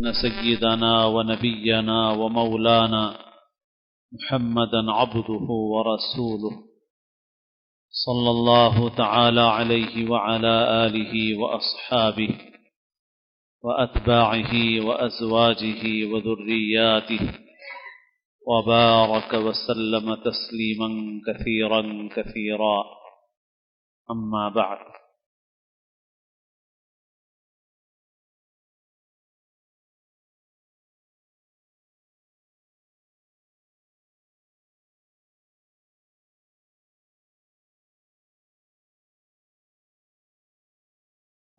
سيدنا ونبينا ومولانا محمدا عبده ورسوله صلى الله تعالى عليه وعلى آله وأصحابه وأتباعه وأزواجه وذرياته وبارك وسلم تسليما كثيرا كثيرا أما بعد.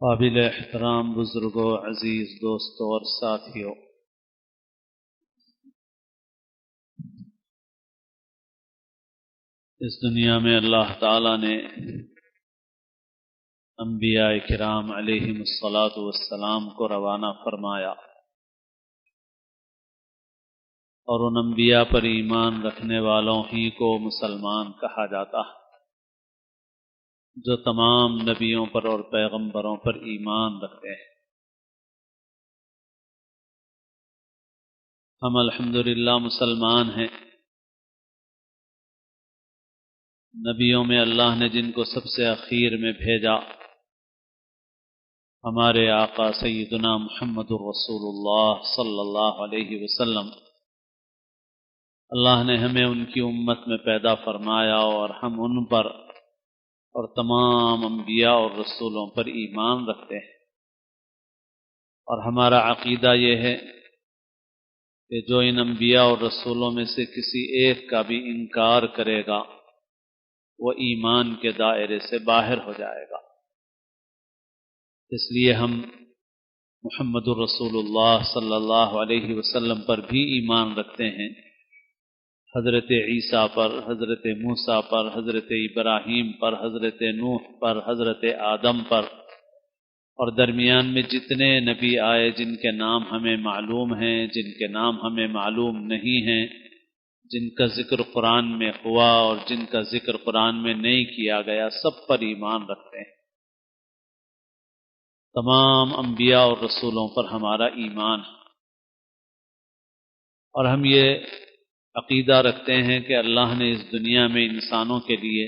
قابل احترام بزرگوں، عزیز دوستوں اور ساتھیوں، اس دنیا میں اللہ تعالی نے انبیاء کرام علیہم الصلاۃ والسلام کو روانہ فرمایا، اور ان انبیاء پر ایمان رکھنے والوں ہی کو مسلمان کہا جاتا ہے جو تمام نبیوں پر اور پیغمبروں پر ایمان رکھتے ہیں۔ ہم الحمدللہ مسلمان ہیں۔ نبیوں میں اللہ نے جن کو سب سے اخیر میں بھیجا، ہمارے آقا سیدنا محمد الرسول اللہ صلی اللہ علیہ وسلم، اللہ نے ہمیں ان کی امت میں پیدا فرمایا، اور ہم ان پر اور تمام انبیاء اور رسولوں پر ایمان رکھتے ہیں۔ اور ہمارا عقیدہ یہ ہے کہ جو ان انبیاء اور رسولوں میں سے کسی ایک کا بھی انکار کرے گا وہ ایمان کے دائرے سے باہر ہو جائے گا۔ اس لیے ہم محمد الرسول اللہ صلی اللہ علیہ وسلم پر بھی ایمان رکھتے ہیں، حضرت عیسیٰ پر، حضرت موسیٰ پر، حضرت ابراہیم پر، حضرت نوح پر، حضرت آدم پر، اور درمیان میں جتنے نبی آئے جن کے نام ہمیں معلوم ہیں، جن کے نام ہمیں معلوم نہیں ہیں، جن کا ذکر قرآن میں ہوا اور جن کا ذکر قرآن میں نہیں کیا گیا، سب پر ایمان رکھتے ہیں۔ تمام انبیاء اور رسولوں پر ہمارا ایمان ہے، اور ہم یہ عقیدہ رکھتے ہیں کہ اللہ نے اس دنیا میں انسانوں کے لیے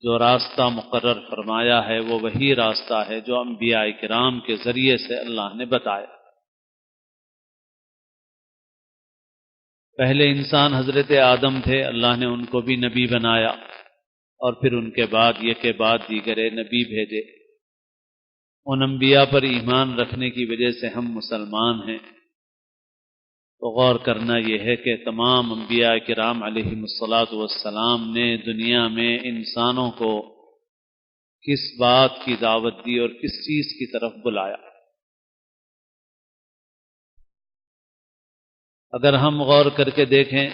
جو راستہ مقرر فرمایا ہے وہ وہی راستہ ہے جو انبیاء کرام کے ذریعے سے اللہ نے بتایا۔ پہلے انسان حضرت آدم تھے، اللہ نے ان کو بھی نبی بنایا، اور پھر ان کے بعد یہ کے بعد دیگر نبی بھیجے۔ ان انبیاء پر ایمان رکھنے کی وجہ سے ہم مسلمان ہیں۔ تو غور کرنا یہ ہے کہ تمام انبیاء کرام علیہم الصلاۃ والسلام نے دنیا میں انسانوں کو کس بات کی دعوت دی اور کس چیز کی طرف بلایا۔ اگر ہم غور کر کے دیکھیں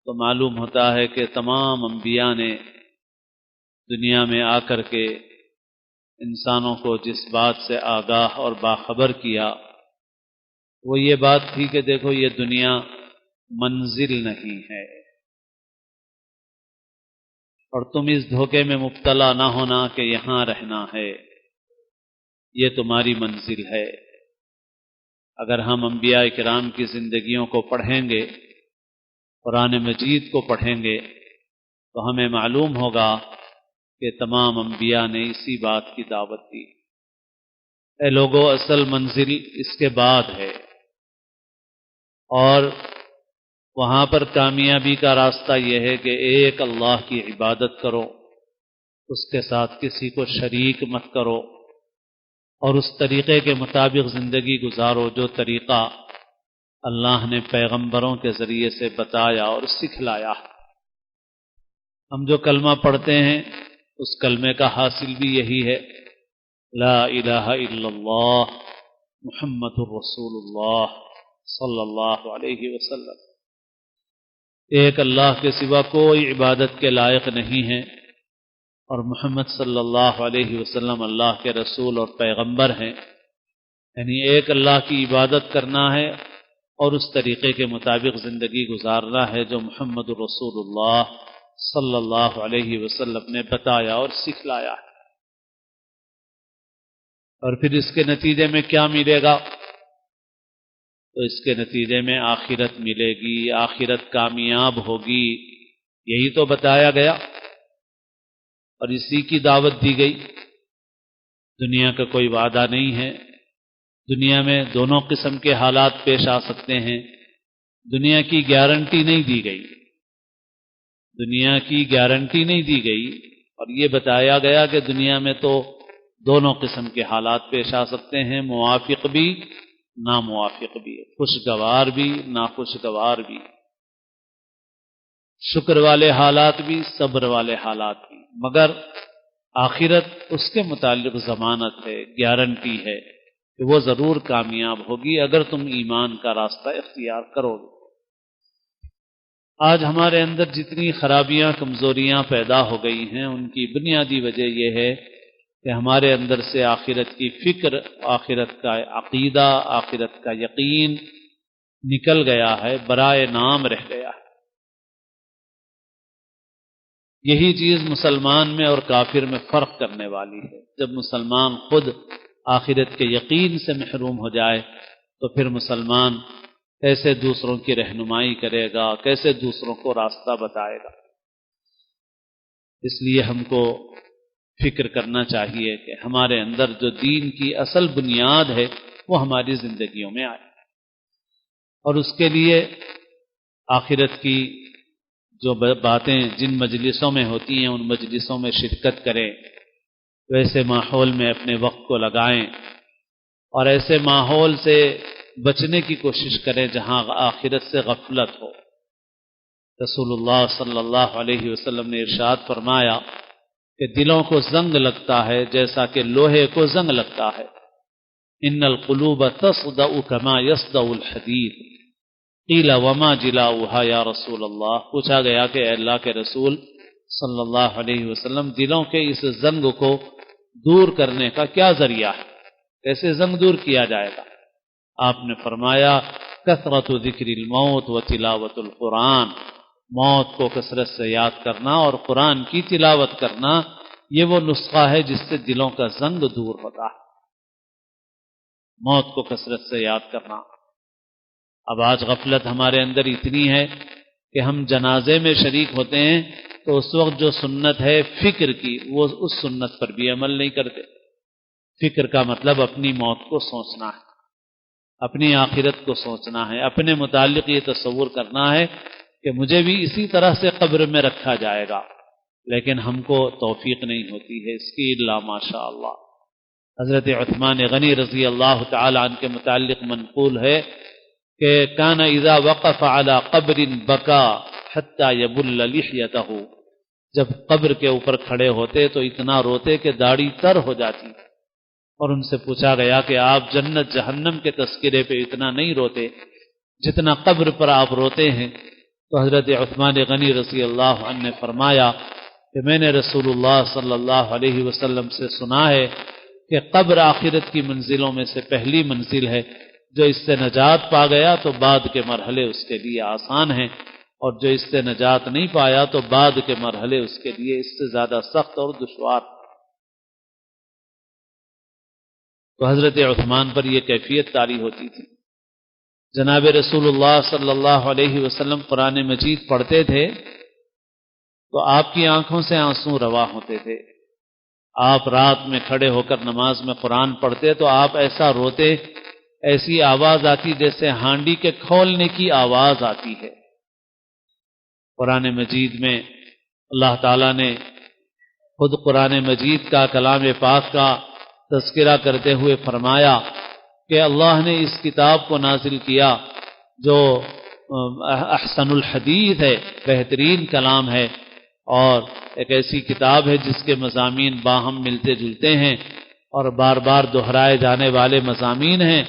تو معلوم ہوتا ہے کہ تمام انبیاء نے دنیا میں آ کر کے انسانوں کو جس بات سے آگاہ اور باخبر کیا وہ یہ بات تھی کہ دیکھو یہ دنیا منزل نہیں ہے، اور تم اس دھوکے میں مبتلا نہ ہونا کہ یہاں رہنا ہے، یہ تمہاری منزل ہے۔ اگر ہم انبیاء کرام کی زندگیوں کو پڑھیں گے، قرآن مجید کو پڑھیں گے، تو ہمیں معلوم ہوگا کہ تمام انبیاء نے اسی بات کی دعوت دی۔ اے لوگو، اصل منزل اس کے بعد ہے، اور وہاں پر کامیابی کا راستہ یہ ہے کہ ایک اللہ کی عبادت کرو، اس کے ساتھ کسی کو شریک مت کرو، اور اس طریقے کے مطابق زندگی گزارو جو طریقہ اللہ نے پیغمبروں کے ذریعے سے بتایا اور سکھلایا۔ ہم جو کلمہ پڑھتے ہیں اس کلمے کا حاصل بھی یہی ہے، لا الہ الا اللہ محمد الرسول اللہ صلی اللہ علیہ وسلم۔ ایک اللہ کے سوا کوئی عبادت کے لائق نہیں ہے، اور محمد صلی اللہ علیہ وسلم اللہ کے رسول اور پیغمبر ہیں، یعنی ایک اللہ کی عبادت کرنا ہے اور اس طریقے کے مطابق زندگی گزارنا ہے جو محمد رسول اللہ صلی اللہ علیہ وسلم نے بتایا اور سکھلایا ہے۔ اور پھر اس کے نتیجے میں کیا ملے گا؟ تو اس کے نتیجے میں آخرت ملے گی، آخرت کامیاب ہوگی، یہی تو بتایا گیا اور اسی کی دعوت دی گئی۔ دنیا کا کوئی وعدہ نہیں ہے، دنیا میں دونوں قسم کے حالات پیش آ سکتے ہیں، دنیا کی گارنٹی نہیں دی گئی، دنیا کی گارنٹی نہیں دی گئی، اور یہ بتایا گیا کہ دنیا میں تو دونوں قسم کے حالات پیش آ سکتے ہیں، موافق بھی ناموافق بھی، خوشگوار بھی ناخوشگوار بھی، شکر والے حالات بھی صبر والے حالات بھی، مگر آخرت اس کے متعلق ضمانت ہے، گارنٹی ہے کہ وہ ضرور کامیاب ہوگی اگر تم ایمان کا راستہ اختیار کرو گے۔ آج ہمارے اندر جتنی خرابیاں کمزوریاں پیدا ہو گئی ہیں ان کی بنیادی وجہ یہ ہے کہ ہمارے اندر سے آخرت کی فکر، آخرت کا عقیدہ، آخرت کا یقین نکل گیا ہے، برائے نام رہ گیا ہے۔ یہی چیز مسلمان میں اور کافر میں فرق کرنے والی ہے۔ جب مسلمان خود آخرت کے یقین سے محروم ہو جائے تو پھر مسلمان کیسے دوسروں کی رہنمائی کرے گا، کیسے دوسروں کو راستہ بتائے گا؟ اس لیے ہم کو فکر کرنا چاہیے کہ ہمارے اندر جو دین کی اصل بنیاد ہے وہ ہماری زندگیوں میں آئے، اور اس کے لیے آخرت کی جو باتیں جن مجلسوں میں ہوتی ہیں ان مجلسوں میں شرکت کریں، ویسے ماحول میں اپنے وقت کو لگائیں اور ایسے ماحول سے بچنے کی کوشش کریں جہاں آخرت سے غفلت ہو۔ رسول اللہ صلی اللہ علیہ وسلم نے ارشاد فرمایا کہ دلوں کو زنگ لگتا ہے جیسا کہ لوہے کو زنگ لگتا ہے، ان القلوب تصدأ كما يصدأ الحديد قیل وما جلاؤها یا رسول اللہ، پوچھا گیا کہ اے اللہ کے رسول صلی اللہ علیہ وسلم دلوں کے اس زنگ کو دور کرنے کا کیا ذریعہ ہے، کیسے زنگ دور کیا جائے گا؟ آپ نے فرمایا کثرت ذکر الموت و تلاوت القرآن، موت کو کثرت سے یاد کرنا اور قرآن کی تلاوت کرنا، یہ وہ نسخہ ہے جس سے دلوں کا زنگ دور ہوتا ہے، موت کو کثرت سے یاد کرنا۔ اب آج غفلت ہمارے اندر اتنی ہے کہ ہم جنازے میں شریک ہوتے ہیں تو اس وقت جو سنت ہے فکر کی، وہ اس سنت پر بھی عمل نہیں کرتے۔ فکر کا مطلب اپنی موت کو سوچنا ہے، اپنی آخرت کو سوچنا ہے، اپنے متعلق یہ تصور کرنا ہے کہ مجھے بھی اسی طرح سے قبر میں رکھا جائے گا، لیکن ہم کو توفیق نہیں ہوتی ہے اس کی الا ماشاء اللہ۔ حضرت عثمان غنی رضی اللہ تعالی عنہ کے متعلق منقول ہے کہ کان اذا وقف على قبر بکا حتی یبل لحیتہ، جب قبر کے اوپر کھڑے ہوتے تو اتنا روتے کہ داڑھی تر ہو جاتی، اور ان سے پوچھا گیا کہ آپ جنت جہنم کے تذکرے پہ اتنا نہیں روتے جتنا قبر پر آپ روتے ہیں؟ تو حضرت عثمان غنی رضی اللہ عنہ نے فرمایا کہ میں نے رسول اللہ صلی اللہ علیہ وسلم سے سنا ہے کہ قبر آخرت کی منزلوں میں سے پہلی منزل ہے، جو اس سے نجات پا گیا تو بعد کے مرحلے اس کے لیے آسان ہیں، اور جو اس سے نجات نہیں پایا تو بعد کے مرحلے اس کے لیے اس سے زیادہ سخت اور دشوار۔ تو حضرت عثمان پر یہ کیفیت طاری ہوتی تھی۔ جناب رسول اللہ صلی اللہ علیہ وسلم قرآن مجید پڑھتے تھے تو آپ کی آنکھوں سے آنسو روا ہوتے تھے۔ آپ رات میں کھڑے ہو کر نماز میں قرآن پڑھتے تو آپ ایسا روتے، ایسی آواز آتی جیسے ہانڈی کے کھولنے کی آواز آتی ہے۔ قرآن مجید میں اللہ تعالیٰ نے خود قرآن مجید کا، کلام پاک کا تذکرہ کرتے ہوئے فرمایا کہ اللہ نے اس کتاب کو نازل کیا جو احسن الحدیث ہے، بہترین کلام ہے، اور ایک ایسی کتاب ہے جس کے مضامین باہم ملتے جلتے ہیں اور بار بار دہرائے جانے والے مضامین ہیں۔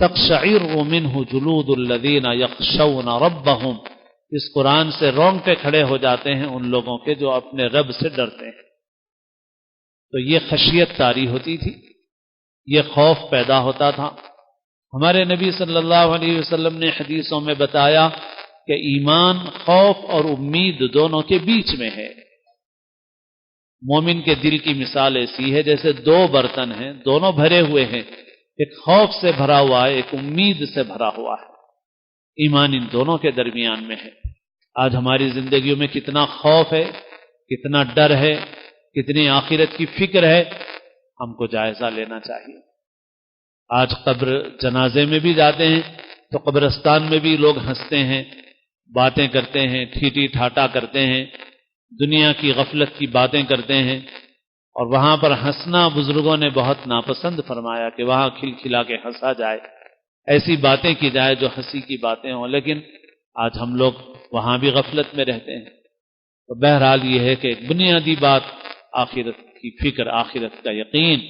تقشعر منہ جلود الذین یخشون ربہم، اس قرآن سے رونگٹے کھڑے ہو جاتے ہیں ان لوگوں کے جو اپنے رب سے ڈرتے ہیں۔ تو یہ خشیت طاری ہوتی تھی، یہ خوف پیدا ہوتا تھا۔ ہمارے نبی صلی اللہ علیہ وسلم نے حدیثوں میں بتایا کہ ایمان خوف اور امید دونوں کے بیچ میں ہے۔ مومن کے دل کی مثال ایسی ہے جیسے دو برتن ہیں، دونوں بھرے ہوئے ہیں، ایک خوف سے بھرا ہوا ہے، ایک امید سے بھرا ہوا ہے۔ ایمان ان دونوں کے درمیان میں ہے۔ آج ہماری زندگیوں میں کتنا خوف ہے، کتنا ڈر ہے، کتنی آخرت کی فکر ہے، ہم کو جائزہ لینا چاہیے۔ آج قبر جنازے میں بھی جاتے ہیں تو قبرستان میں بھی لوگ ہنستے ہیں، باتیں کرتے ہیں، ٹھیٹی ٹھاٹا کرتے ہیں، دنیا کی غفلت کی باتیں کرتے ہیں، اور وہاں پر ہنسنا بزرگوں نے بہت ناپسند فرمایا کہ وہاں کھلکھلا کے ہنسا جائے، ایسی باتیں کی جائے جو ہنسی کی باتیں ہوں۔ لیکن آج ہم لوگ وہاں بھی غفلت میں رہتے ہیں۔ تو بہرحال یہ ہے کہ ایک بنیادی بات آخرت کی فکر، آخرت کا یقین،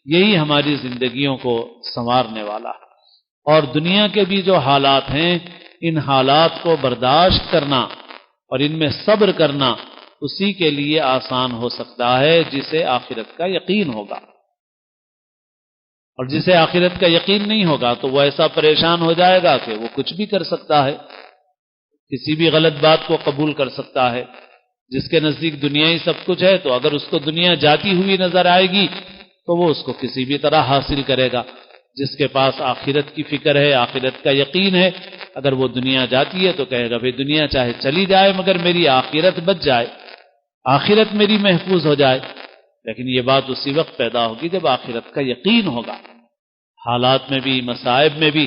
یہی ہماری زندگیوں کو سنوارنے والا ہے۔ اور دنیا کے بھی جو حالات ہیں، ان حالات کو برداشت کرنا اور ان میں صبر کرنا اسی کے لیے آسان ہو سکتا ہے جسے آخرت کا یقین ہوگا۔ اور جسے آخرت کا یقین نہیں ہوگا تو وہ ایسا پریشان ہو جائے گا کہ وہ کچھ بھی کر سکتا ہے، کسی بھی غلط بات کو قبول کر سکتا ہے۔ جس کے نزدیک دنیا ہی سب کچھ ہے، تو اگر اس کو دنیا جاتی ہوئی نظر آئے گی تو وہ اس کو کسی بھی طرح حاصل کرے گا۔ جس کے پاس آخرت کی فکر ہے، آخرت کا یقین ہے، اگر وہ دنیا جاتی ہے تو کہے گا بھئی دنیا چاہے چلی جائے مگر میری آخرت بچ جائے، آخرت میری محفوظ ہو جائے۔ لیکن یہ بات اسی وقت پیدا ہوگی جب آخرت کا یقین ہوگا۔ حالات میں بھی، مصائب میں بھی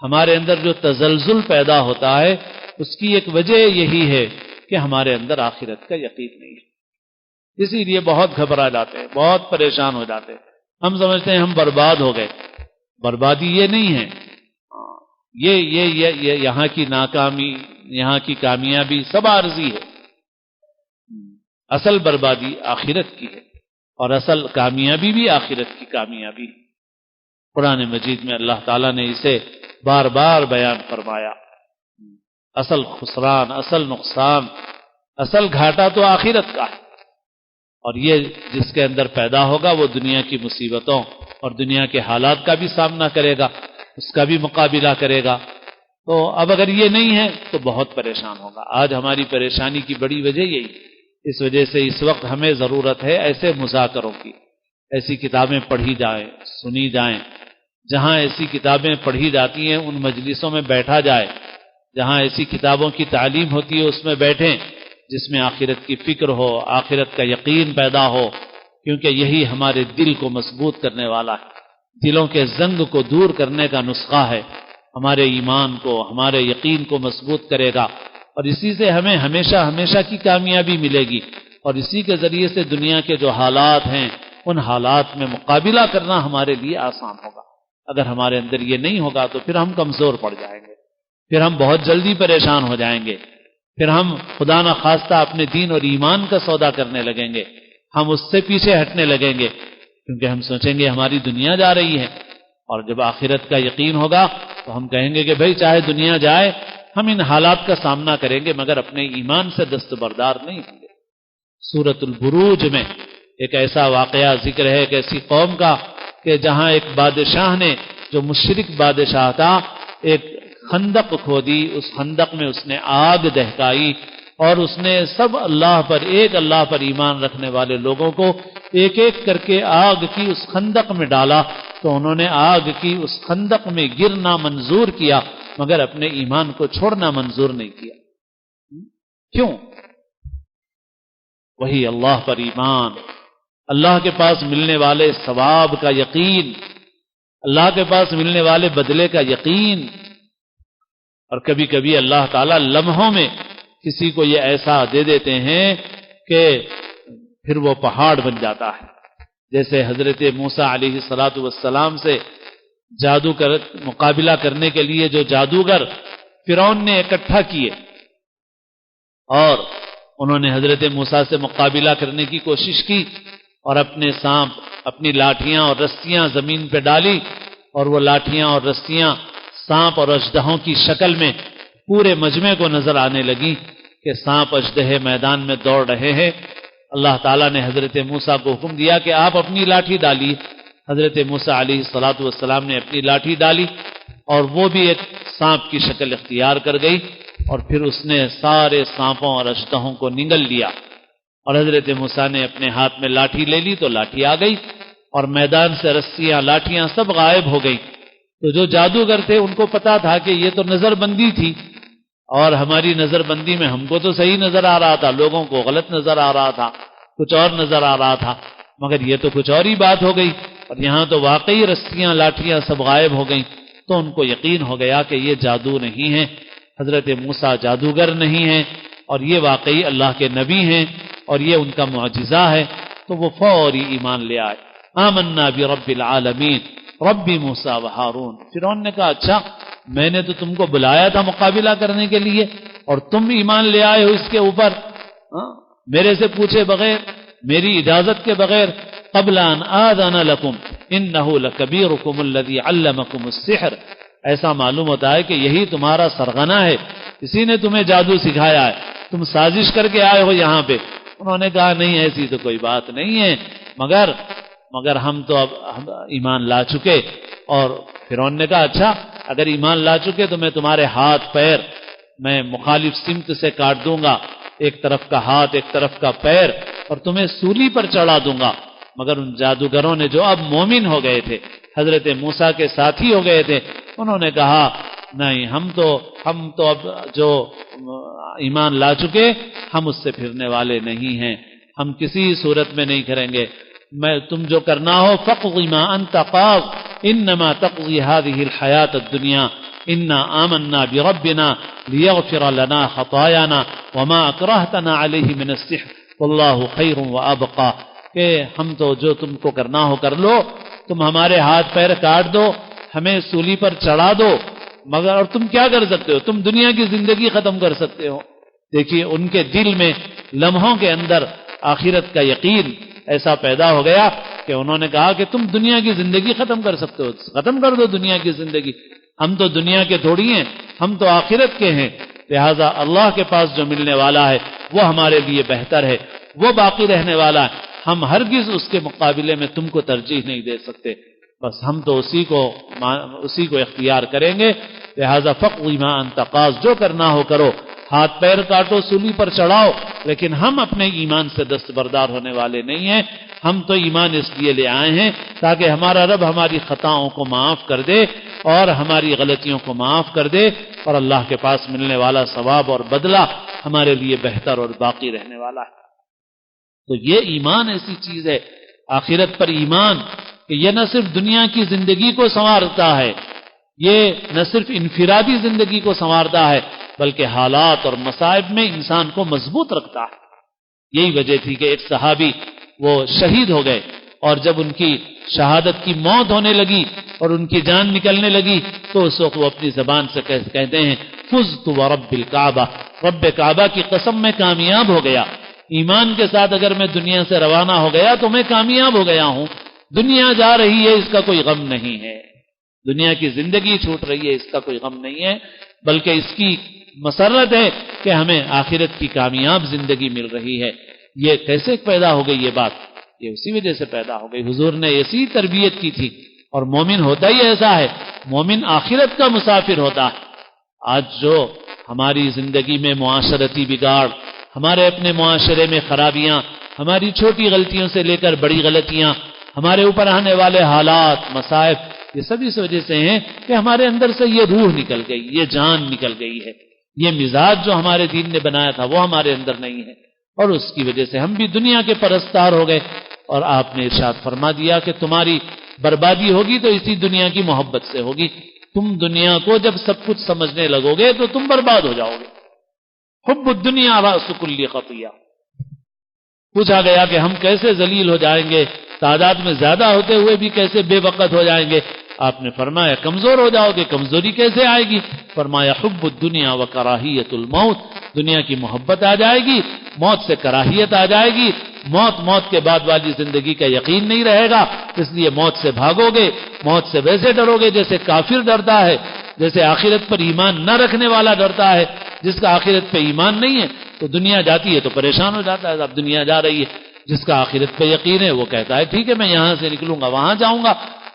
ہمارے اندر جو تزلزل پیدا ہوتا ہے، اس کی ایک وجہ یہی ہے کہ ہمارے اندر آخرت کا یقین نہیں ہے۔ اسی لیے بہت گھبرا جاتے ہیں، بہت پریشان ہو جاتے ہیں۔ ہم سمجھتے ہیں ہم برباد ہو گئے۔ بربادی یہ نہیں ہے، یہ یہاں کی ناکامی، یہاں کی کامیابی سب عارضی ہے۔ اصل بربادی آخرت کی ہے، اور اصل کامیابی بھی آخرت کی کامیابی ہے۔ قرآن مجید میں اللہ تعالیٰ نے اسے بار بار بیان فرمایا۔ اصل خسران، اصل نقصان، اصل گھاٹا تو آخرت کا ہے، اور یہ جس کے اندر پیدا ہوگا وہ دنیا کی مصیبتوں اور دنیا کے حالات کا بھی سامنا کرے گا، اس کا بھی مقابلہ کرے گا۔ تو اب اگر یہ نہیں ہے تو بہت پریشان ہوگا۔ آج ہماری پریشانی کی بڑی وجہ یہی، اس وجہ سے اس وقت ہمیں ضرورت ہے ایسے مذاکروں کی، ایسی کتابیں پڑھی جائیں، سنی جائیں، جہاں ایسی کتابیں پڑھی جاتی ہیں ان مجلسوں میں بیٹھا جائے، جہاں ایسی کتابوں کی تعلیم ہوتی ہے اس میں بیٹھیں، جس میں آخرت کی فکر ہو، آخرت کا یقین پیدا ہو، کیونکہ یہی ہمارے دل کو مضبوط کرنے والا ہے، دلوں کے زنگ کو دور کرنے کا نسخہ ہے، ہمارے ایمان کو، ہمارے یقین کو مضبوط کرے گا، اور اسی سے ہمیں ہمیشہ ہمیشہ کی کامیابی ملے گی، اور اسی کے ذریعے سے دنیا کے جو حالات ہیں ان حالات میں مقابلہ کرنا ہمارے لیے آسان ہوگا۔ اگر ہمارے اندر یہ نہیں ہوگا تو پھر ہم کمزور پڑ جائیں گے، پھر ہم بہت جلدی پریشان ہو جائیں گے، پھر ہم خدا نخواستہ اپنے دین اور ایمان کا سودا کرنے لگیں گے، ہم اس سے پیچھے ہٹنے لگیں گے، کیونکہ ہم سوچیں گے ہماری دنیا جا رہی ہے۔ اور جب آخرت کا یقین ہوگا تو ہم کہیں گے کہ بھئی چاہے دنیا جائے ہم ان حالات کا سامنا کریں گے مگر اپنے ایمان سے دستبردار نہیں ہوں گے۔ سورۃ البروج میں ایک ایسا واقعہ ذکر ہے ایک ایسی قوم کا کہ جہاں ایک بادشاہ نے، جو مشرک بادشاہ تھا، ایک خندق کھودی، اس خندق میں اس نے آگ دہکائی، اور اس نے سب اللہ پر ایمان رکھنے والے لوگوں کو ایک ایک کر کے آگ کی اس خندق میں ڈالا، تو انہوں نے آگ کی اس خندق میں گرنا منظور کیا مگر اپنے ایمان کو چھوڑنا منظور نہیں کیا۔ کیوں؟ وہی اللہ پر ایمان، اللہ کے پاس ملنے والے ثواب کا یقین، اللہ کے پاس ملنے والے بدلے کا یقین۔ اور کبھی کبھی اللہ تعالیٰ لمحوں میں کسی کو یہ ایسا دے دیتے ہیں کہ پھر وہ پہاڑ بن جاتا ہے، جیسے حضرت موسیٰ علیہ السلام سے جادو مقابلہ کرنے کے لیے جو جادوگر فرعون نے اکٹھا کیے، اور انہوں نے حضرت موسیٰ سے مقابلہ کرنے کی کوشش کی، اور اپنے سانپ، اپنی لاٹھیاں اور رسیاں زمین پہ ڈالی، اور وہ لاٹھیاں اور رسیاں سانپ اور اژدہوں کی شکل میں پورے مجمع کو نظر آنے لگی کہ سانپ اژدہے میدان میں دوڑ رہے ہیں۔ اللہ تعالیٰ نے حضرت موسیٰ کو حکم دیا کہ آپ اپنی لاٹھی ڈالیے۔ حضرت موسیٰ علیہ السلام نے اپنی لاٹھی ڈالی، اور وہ بھی ایک سانپ کی شکل اختیار کر گئی، اور پھر اس نے سارے سانپوں اور اژدہوں کو نگل لیا، اور حضرت موسیٰ نے اپنے ہاتھ میں لاٹھی لے لی تو لاٹھی آ گئی، اور میدان سے رسیاں لاٹھیاں سب غائب ہو گئی. تو جو جادوگر تھے ان کو پتا تھا کہ یہ تو نظر بندی تھی، اور ہماری نظر بندی میں ہم کو تو صحیح نظر آ رہا تھا، لوگوں کو غلط نظر آ رہا تھا، کچھ اور نظر آ رہا تھا، مگر یہ تو کچھ اور ہی بات ہو گئی، اور یہاں تو واقعی رسیاں لاٹھیاں سب غائب ہو گئیں. تو ان کو یقین ہو گیا کہ یہ جادو نہیں ہے، حضرت موسیٰ جادوگر نہیں ہیں، اور یہ واقعی اللہ کے نبی ہیں، اور یہ ان کا معجزہ ہے. تو وہ فوری ایمان لے آئے. آمنا برب العالمین رب موسیٰ و ہارون. فرعون نے کہا اچھا میں نے تو تم کو بلایا تھا مقابلہ کرنے کے لیے اور تم ایمان لے آئے ہو اس کے اوپر، میرے سے پوچھے بغیر، میری اجازت کے بغیر. قبل ان آذن لکم انہ لکبیرکم الذی علمکم السحر. ایسا معلوم ہوتا ہے کہ یہی تمہارا سرغنہ ہے، اسی نے تمہیں جادو سکھایا ہے، تم سازش کر کے آئے ہو یہاں پہ. انہوں نے کہا نہیں ایسی تو کوئی بات نہیں ہے، مگر ہم تو اب ایمان لا چکے. اور فرعون نے کہا اچھا اگر ایمان لا چکے تو میں تمہارے ہاتھ پیر میں مخالف سمت سے کاٹ دوں گا، ایک طرف کا ہاتھ ایک طرف کا پیر، اور تمہیں سولی پر چڑھا دوں گا. مگر ان جادوگروں نے جو اب مومن ہو گئے تھے، حضرت موسیٰ کے ساتھی ہو گئے تھے، انہوں نے کہا نہیں ہم تو اب جو ایمان لا چکے ہم اس سے پھرنے والے نہیں ہیں، ہم کسی صورت میں نہیں کریں گے. تم جو کرنا ہو فاقض ما انت قاض انما تقضی هذه الحیات الدنیا انا آمنا بربنا لیغفر لنا خطایانا وما اکرہتنا علیہ من السحر واللہ خیر وابقا. کہ ہم تو جو تم کو کرنا ہو کر لو، تم ہمارے ہاتھ پیر کاٹ دو، ہمیں سولی پر چڑھا دو، مگر اور تم کیا کر سکتے ہو؟ تم دنیا کی زندگی ختم کر سکتے ہو. دیکھیے ان کے دل میں لمحوں کے اندر آخرت کا یقین ایسا پیدا ہو گیا کہ انہوں نے کہا کہ تم دنیا کی زندگی ختم کر سکتے ہو، ختم کر دو دنیا کی زندگی. ہم تو دنیا کے تھوڑی ہیں، ہم تو آخرت کے ہیں، لہذا اللہ کے پاس جو ملنے والا ہے وہ ہمارے لیے بہتر ہے، وہ باقی رہنے والا ہے. ہم ہرگز اس کے مقابلے میں تم کو ترجیح نہیں دے سکتے، بس ہم تو اسی کو اختیار کریں گے. لہذا فاقض ما انت قاض، جو کرنا ہو کرو، ہاتھ پیر کاٹو، سولی پر چڑھاؤ، لیکن ہم اپنے ایمان سے دستبردار ہونے والے نہیں ہیں. ہم تو ایمان اس لیے لے آئے ہیں تاکہ ہمارا رب ہماری خطاؤں کو معاف کر دے اور ہماری غلطیوں کو معاف کر دے، اور اللہ کے پاس ملنے والا ثواب اور بدلہ ہمارے لیے بہتر اور باقی رہنے والا ہے. تو یہ ایمان ایسی چیز ہے، آخرت پر ایمان، کہ یہ نہ صرف دنیا کی زندگی کو سنوارتا ہے، یہ نہ صرف انفرادی زندگی کو سنوارتا ہے، بلکہ حالات اور مصائب میں انسان کو مضبوط رکھتا ہے. یہی وجہ تھی کہ ایک صحابی وہ شہید ہو گئے، اور جب ان کی شہادت کی موت ہونے لگی اور ان کی جان نکلنے لگی تو اس وقت وہ اپنی زبان سے کہتے ہیں فزت ورب الکعبہ، رب کعبہ کی قسم میں کامیاب ہو گیا. ایمان کے ساتھ اگر میں دنیا سے روانہ ہو گیا تو میں کامیاب ہو گیا ہوں. دنیا جا رہی ہے اس کا کوئی غم نہیں ہے، دنیا کی زندگی چھوٹ رہی ہے اس کا کوئی غم نہیں ہے، بلکہ اس کی مسرت ہے کہ ہمیں آخرت کی کامیاب زندگی مل رہی ہے. یہ کیسے پیدا ہو گئی یہ بات؟ یہ اسی وجہ سے پیدا ہو گئی. حضور نے ایسی تربیت کی تھی، اور مومن ہوتا ہی ایسا ہے، مومن آخرت کا مسافر ہوتا ہے. آج جو ہماری زندگی میں معاشرتی بگاڑ، ہمارے اپنے معاشرے میں خرابیاں، ہماری چھوٹی غلطیوں سے لے کر بڑی غلطیاں، ہمارے اوپر آنے والے حالات، مصائب، یہ سب اس وجہ سے ہیں کہ ہمارے اندر سے یہ روح نکل گئی، یہ جان نکل گئی ہے. یہ مزاج جو ہمارے دین نے بنایا تھا وہ ہمارے اندر نہیں ہے، اور اس کی وجہ سے ہم بھی دنیا کے پرستار ہو گئے. اور آپ نے ارشاد فرما دیا کہ تمہاری بربادی ہوگی تو اسی دنیا کی محبت سے ہوگی. تم دنیا کو جب سب کچھ سمجھنے لگو گے تو تم برباد ہو جاؤ گے. حب الدنیا رأس کل خطیہ. پوچھا گیا کہ ہم کیسے ذلیل ہو جائیں گے، تعداد میں زیادہ ہوتے ہوئے بھی کیسے بے وقت ہو جائیں گے؟ آپ نے فرمایا کمزور ہو جاؤ گے. کمزوری کیسے آئے گی؟ فرمایا حب الدنیا و کراہیت الموت. دنیا کی محبت آ جائے گی، موت سے کراہیت آ جائے گی. موت کے بعد والی زندگی کا یقین نہیں رہے گا، اس لیے موت سے بھاگو گے. موت سے ویسے ڈرو گے جیسے کافر ڈرتا ہے، جیسے آخرت پر ایمان نہ رکھنے والا ڈرتا ہے. جس کا آخرت پہ ایمان نہیں ہے تو دنیا جاتی ہے تو پریشان ہو جاتا ہے، اب دنیا جا رہی ہے. جس کا آخرت پہ یقین ہے وہ کہتا ہے ٹھیک ہے میں یہاں سے نکلوں گا وہاں جاؤں گا،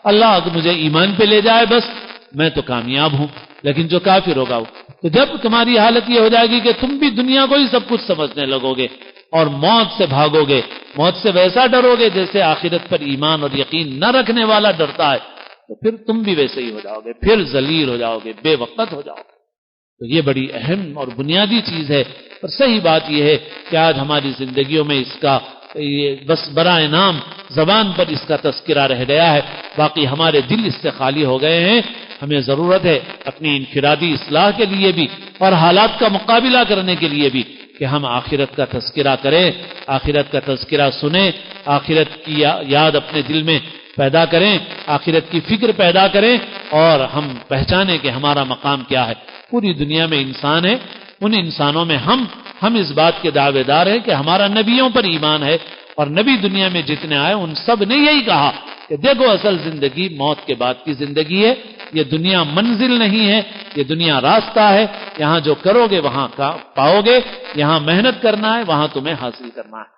اللہ مجھے ایمان پہ لے جائے بس میں تو کامیاب ہوں. لیکن جو کافر ہوگا وہ تو جب تمہاری حالت یہ ہو جائے گی کہ تم بھی دنیا کو ہی سب کچھ سمجھنے لگو گے اور موت سے بھاگو گے، موت سے ویسا ڈرو گے جیسے آخرت پر ایمان اور یقین نہ رکھنے والا ڈرتا ہے، تو پھر تم بھی ویسے ہی ہو جاؤ گے، پھر ذلیل ہو جاؤ گے، بے وقت ہو جاؤ گے۔ تو یہ بڑی اہم اور بنیادی چیز ہے۔ اور صحیح بات یہ ہے کہ آج ہماری زندگیوں میں اس کا بس برائے نام زبان پر اس کا تذکرہ رہ گیا ہے، باقی ہمارے دل اس سے خالی ہو گئے ہیں۔ ہمیں ضرورت ہے اپنی انفرادی اصلاح کے لیے بھی اور حالات کا مقابلہ کرنے کے لیے بھی کہ ہم آخرت کا تذکرہ کریں، آخرت کا تذکرہ سنیں، آخرت کی یاد اپنے دل میں پیدا کریں، آخرت کی فکر پیدا کریں، اور ہم پہچانیں کہ ہمارا مقام کیا ہے۔ پوری دنیا میں انسان ہے، ان انسانوں میں ہم اس بات کے دعوے دار ہیں کہ ہمارا نبیوں پر ایمان ہے، اور نبی دنیا میں جتنے آئے ان سب نے یہی کہا کہ دیکھو اصل زندگی موت کے بعد کی زندگی ہے، یہ دنیا منزل نہیں ہے، یہ دنیا راستہ ہے، یہاں جو کرو گے وہاں پاؤ گے، یہاں محنت کرنا ہے وہاں تمہیں حاصل کرنا ہے،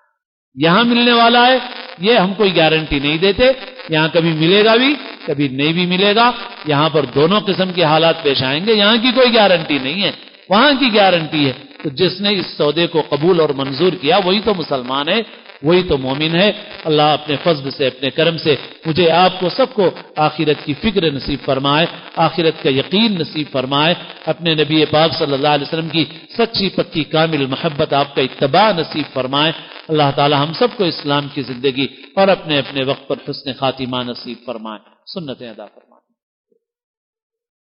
یہاں ملنے والا ہے یہ ہم کوئی گارنٹی نہیں دیتے، یہاں کبھی ملے گا بھی کبھی نہیں بھی ملے گا، یہاں پر دونوں قسم کے حالات پیش آئیں گے، یہاں کی کوئی گارنٹی نہیں ہے، وہاں کی گارنٹی ہے۔ تو جس نے اس سودے کو قبول اور منظور کیا وہی تو مسلمان ہے، وہی تو مومن ہے۔ اللہ اپنے فضل سے اپنے کرم سے مجھے آپ کو سب کو آخرت کی فکر نصیب فرمائے، آخرت کا یقین نصیب فرمائے، اپنے نبی پاک صلی اللہ علیہ وسلم کی سچی پکی کامل محبت آپ کا اتباع نصیب فرمائے۔ اللہ تعالی ہم سب کو اسلام کی زندگی اور اپنے اپنے وقت پر حسن خاتمہ نصیب فرمائے، سنتیں ادا فرمائے۔